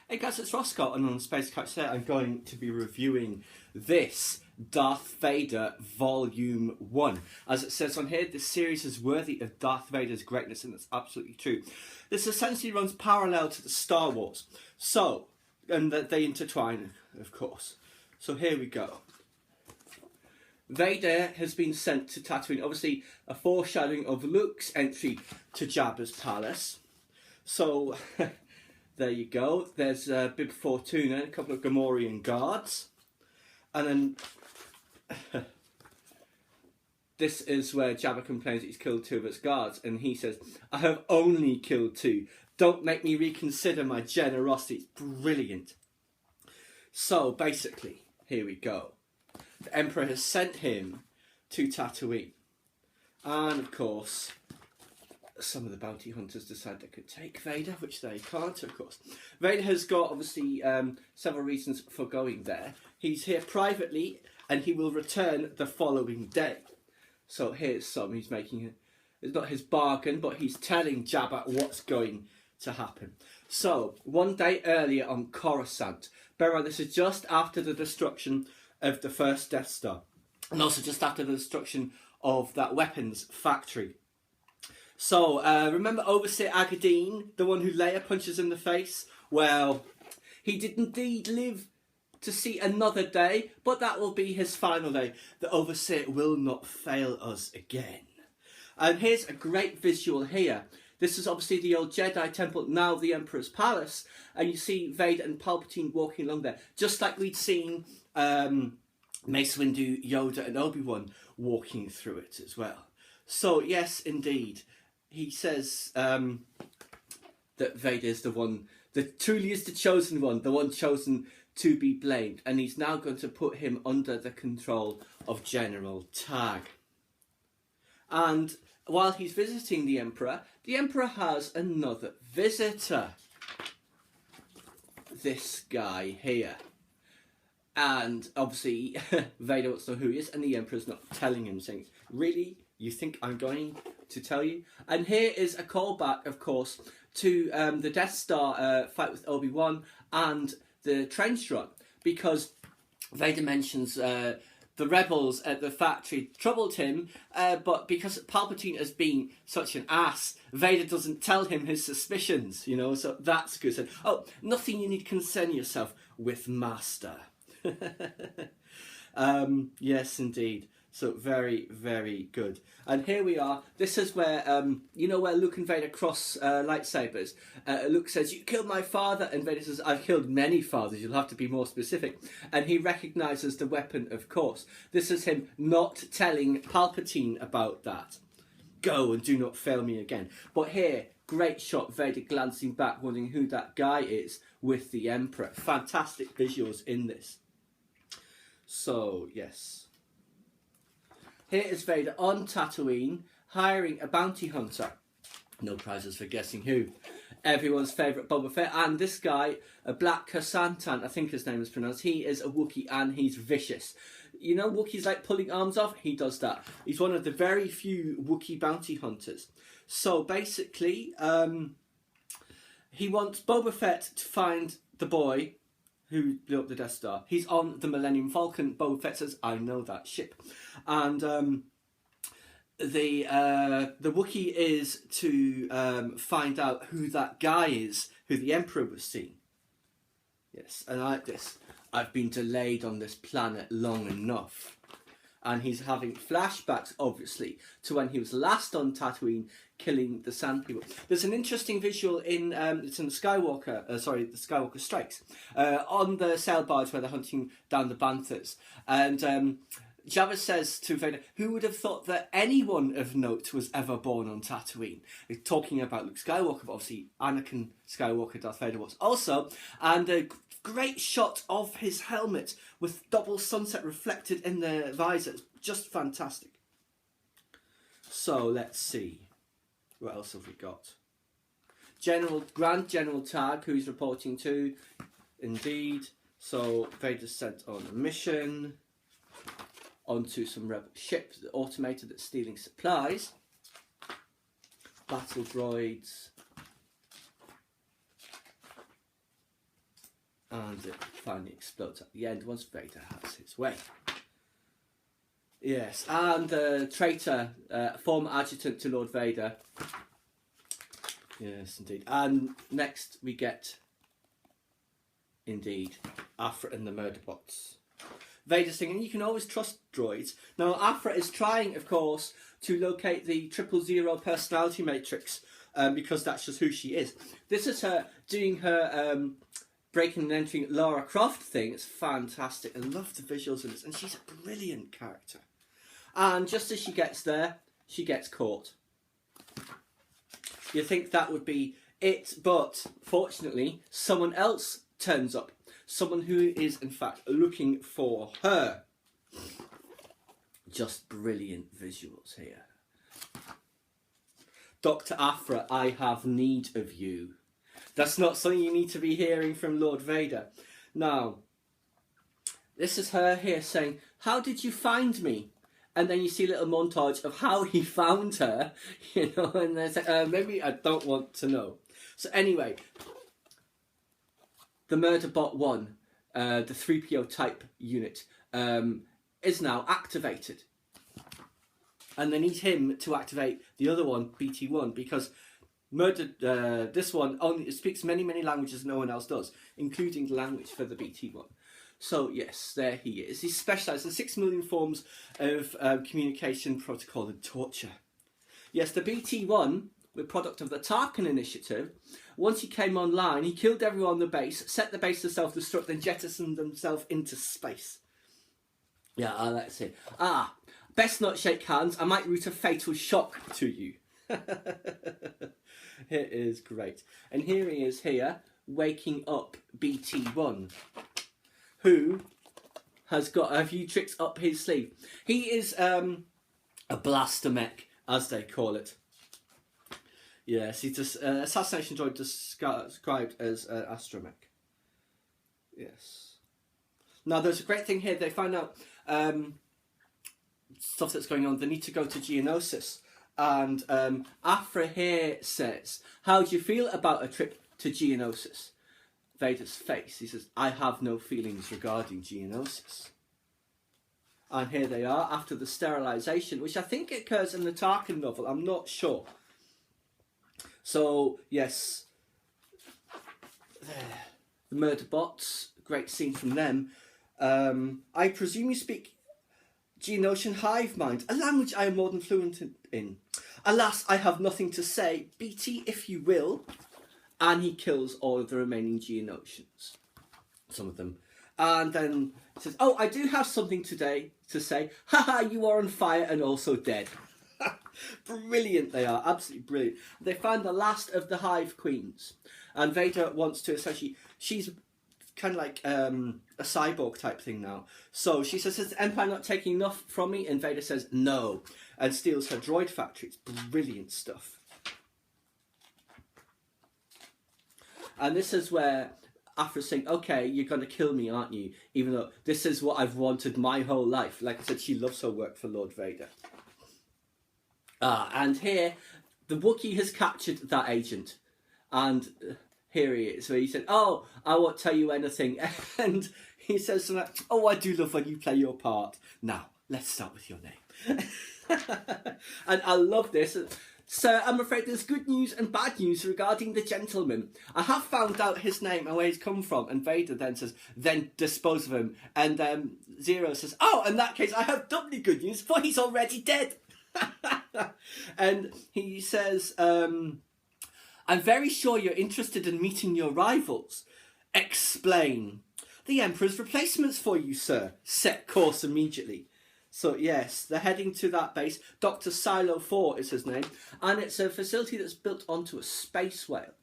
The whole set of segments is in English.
Hey guys, it's Roscoe, and on the Space Couch today I'm going to be reviewing this Darth Vader Volume 1. As it says on here, this series is worthy of Darth Vader's greatness, and it's absolutely true. This essentially runs parallel to the Star Wars, and they intertwine, of course. So here we go. Vader has been sent to Tatooine, obviously a foreshadowing of Luke's entry to Jabba's palace. So... there you go. There's Bib Fortuna, a couple of Gamorrean guards. And then this is where Jabba complains that he's killed 2 of his guards. And he says, I have only killed 2. Don't make me reconsider my generosity. It's brilliant. So basically, here we go. The Emperor has sent him to Tatooine. And of course... some of the bounty hunters decide they could take Vader, which they can't, of course. Vader has got, obviously, several reasons for going there. He's here privately, and he will return the following day. So here's some. He's making, it's not his bargain, but he's telling Jabba what's going to happen. So, one day earlier on Coruscant. Bear in mind, this is just after the destruction of the first Death Star. And also just after the destruction of that weapons factory. So, remember Overseer Agadine, the one who Leia punches in the face? Well, he did indeed live to see another day, but that will be his final day. The Overseer will not fail us again. And here's a great visual here. This is obviously the old Jedi Temple, now the Emperor's Palace, and you see Vader and Palpatine walking along there, just like we'd seen Mace Windu, Yoda and Obi-Wan walking through it as well. So, yes, indeed. He says that Vader is the one that truly is the chosen one, the one chosen to be blamed. And he's now going to put him under the control of General Tag. And while he's visiting the Emperor has another visitor. This guy here. And obviously Vader wants to know who he is, and the Emperor's not telling him, saying, really? You think I'm going to tell you? And here is a callback, of course, to the Death Star fight with Obi-Wan and the trench run, because Vader mentions the rebels at the factory troubled him, but because Palpatine has been such an ass, Vader doesn't tell him his suspicions, you know, so that's good. So, oh, nothing you need concern yourself with, Master. Yes, indeed. So very, very good. And here we are. This is where, you know where Luke and Vader cross lightsabers. Luke says, you killed my father. And Vader says, I've killed many fathers. You'll have to be more specific. And he recognises the weapon, of course. This is him not telling Palpatine about that. Go and do not fail me again. But here, great shot, Vader glancing back, wondering who that guy is with the Emperor. Fantastic visuals in this. So, yes. Here is Vader on Tatooine, hiring a bounty hunter. No prizes for guessing who. Everyone's favourite Boba Fett. And this guy, a Black Kasantan, I think his name is pronounced. He is a Wookiee and he's vicious. You know Wookiees like pulling arms off? He does that. He's one of the very few Wookiee bounty hunters. So basically, he wants Boba Fett to find the boy who blew up the Death Star. He's on the Millennium Falcon. Boba Fett says, I know that ship. And the Wookiee is to find out who that guy is, who the Emperor was seeing. Yes, and I like this. I've been delayed on this planet long enough. And he's having flashbacks, obviously, to when he was last on Tatooine, killing the Sand People. There's an interesting visual in it's in the Skywalker, the Skywalker Strikes, on the sail barge where they're hunting down the Banthas, and Jabba says to Vader, "Who would have thought that anyone of note was ever born on Tatooine?" He's talking about Luke Skywalker, but obviously Anakin Skywalker, Darth Vader was also, and a great shot of his helmet with double sunset reflected in the visor. It's just fantastic. So let's see. What else have we got? Grand General Tag, who he's reporting to. Indeed. So Vader's sent on a mission onto some rebel ships, the automated that's stealing supplies. Battle droids. And it finally explodes at the end once Vader has his way. Yes, and the traitor, former adjutant to Lord Vader. Yes, indeed. And next we get, indeed, Aphra and the Murderbots. Vader's thinking, you can always trust droids. Now, Aphra is trying, of course, to locate the 000 personality matrix, because that's just who she is. This is her doing her breaking and entering Lara Croft thing. It's fantastic. I love the visuals in this, and she's a brilliant character. And just as she gets there, she gets caught. You think that would be it, but fortunately, someone else turns up. Someone who is, in fact, looking for her. Just brilliant visuals here. Dr. Aphra, I have need of you. That's not something you need to be hearing from Lord Vader. Now, this is her here saying, how did you find me? And then you see a little montage of how he found her, you know, and there's maybe I don't want to know. So anyway, the Murderbot 1, the 3PO type unit, is now activated. And they need him to activate the other one, BT1, because this one only speaks many, many languages no one else does, including the language for the BT1. So yes, there he is. He's specialised in 6 million forms of communication, protocol and torture. Yes, the BT1, the product of the Tarkin Initiative, once he came online, he killed everyone on the base, set the base to self-destruct, then jettisoned himself into space. Yeah, that's it. Best not shake hands. I might root a fatal shock to you. It is great. And here he is here, waking up BT1. Who has got a few tricks up his sleeve. He is a blaster mech, as they call it. Yes, he's just assassination droid described as astromech. Yes. Now, there's a great thing here. They find out stuff that's going on. They need to go to Geonosis. And Aphra here says, how do you feel about a trip to Geonosis? Vader's face. He says, I have no feelings regarding Geonosis. And here they are after the sterilisation, which I think occurs in the Tarkin novel. I'm not sure. So, yes. The Murderbots. Great scene from them. I presume you speak Geonosian hive mind, a language I am more than fluent in. Alas, I have nothing to say. BT, if you will. And he kills all of the remaining Geonosians. Some of them. And then says, oh, I do have something today to say. Haha, you are on fire and also dead. Brilliant they are. Absolutely brilliant. They find the last of the Hive Queens. And Vader wants to essentially... She's kind of like a cyborg type thing now. So she says, is the Empire not taking enough from me? And Vader says, no. And steals her droid factory. It's brilliant stuff. And this is where Aphra's saying, okay, you're going to kill me, aren't you? Even though this is what I've wanted my whole life. Like I said, she loves her work for Lord Vader. And here, the Wookiee has captured that agent. And here he is. So he said, oh, I won't tell you anything. And he says something like, oh, I do love when you play your part. Now, let's start with your name. And I love this. Sir, I'm afraid there's good news and bad news regarding the gentleman. I have found out his name and where he's come from. And Vader then says, then dispose of him. And Zero says, oh, in that case, I have doubly good news, for he's already dead. And he says, I'm very sure you're interested in meeting your rivals. Explain. The Emperor's replacements for you, sir. Set course immediately. So yes, they're heading to that base. Dr. Silo 4 is his name. And it's a facility that's built onto a space whale.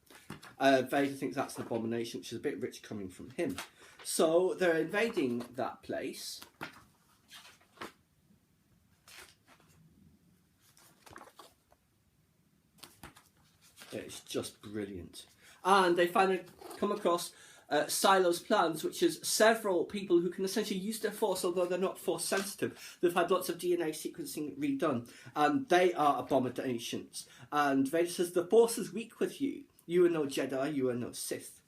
Vader thinks that's an abomination, which is a bit rich coming from him. So they're invading that place. It's just brilliant. And they finally come across Silo's plans, which is several people who can essentially use their force, although they're not force sensitive. They've had lots of DNA sequencing redone, and they are abominations. And Vader says, the force is weak with you. You are no Jedi, you are no Sith.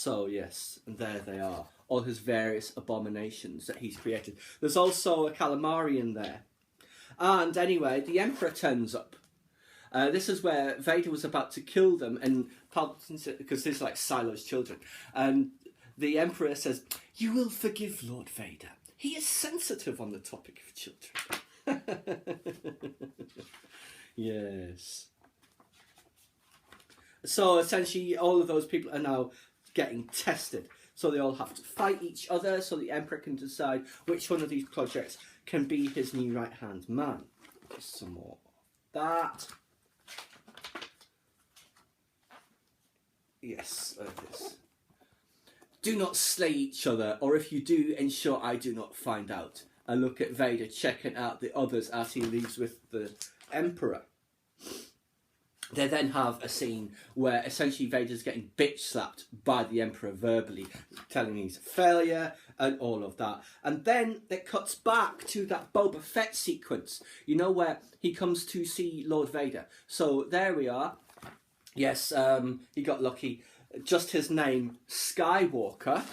So yes, and there they are, all his various abominations that he's created. There's also a calamari in there. And anyway, the Emperor turns up. This is where Vader was about to kill them, and Palpatine, because there's like Silo's children, and the Emperor says, "You will forgive Lord Vader. He is sensitive on the topic of children." Yes. So essentially, all of those people are now getting tested. So they all have to fight each other, so the Emperor can decide which one of these projects can be his new right-hand man. Just some more of that. Yes, like this. Do not slay each other, or if you do, ensure I do not find out. And look at Vader checking out the others as he leaves with the Emperor. They then have a scene where essentially Vader's getting bitch slapped by the Emperor verbally, telling he's a failure and all of that. And then it cuts back to that Boba Fett sequence, you know, where he comes to see Lord Vader. So there we are. Yes, he got lucky. Just his name, Skywalker.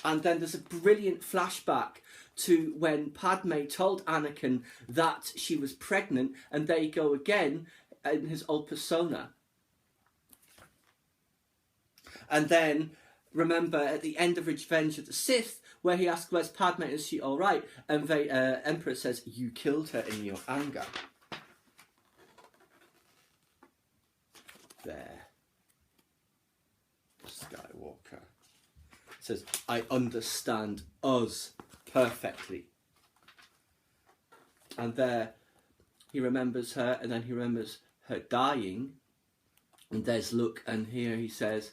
And then there's a brilliant flashback to when Padme told Anakin that she was pregnant, and there you go again in his old persona. And then, remember, at the end of Revenge of the Sith, where he asks, "Where's Padme? Is she all right?" And the Emperor says, "You killed her in your anger." There. Skywalker says, "I understand us perfectly." And there he remembers her, and then he remembers her dying. And there's Luke, and here he says,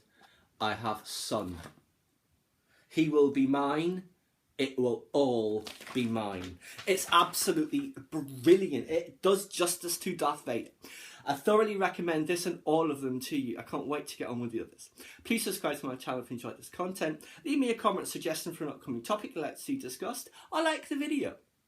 "I have a son. He will be mine. It will all be mine." It's absolutely brilliant. It does justice to Darth Vader. I thoroughly recommend this and all of them to you. I can't wait to get on with the others. Please subscribe to my channel if you enjoyed this content. Leave me a comment suggestion for an upcoming topic you'd like to see discussed, or like the video.